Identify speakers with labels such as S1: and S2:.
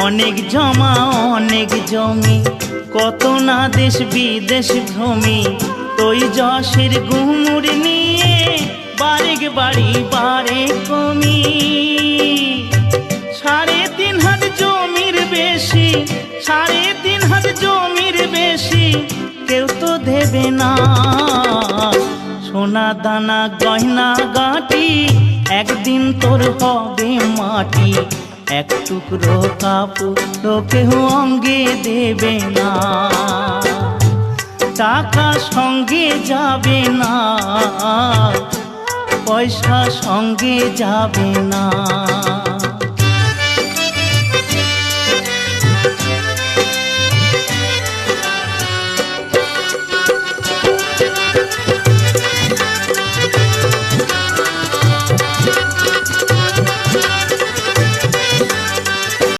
S1: অনেক জমা অনেক জমি, কত না দেশ বিদেশ ভ্রমি, তুই যশের গুমুর নিয়ে বারেক বাড়ি বারে কমি। 3.5 হাত জমির বেশি, 3.5 হাত জমির বেশি কেউ তো দেবে না। সোনা দানা গয়না গাটি একদিন তোর হবে মাটি, এক টুকরো কাপড় কেউ অঙ্গে দেবে না। টাকা সঙ্গে যাবে না, পয়সা সঙ্গে যাবে না।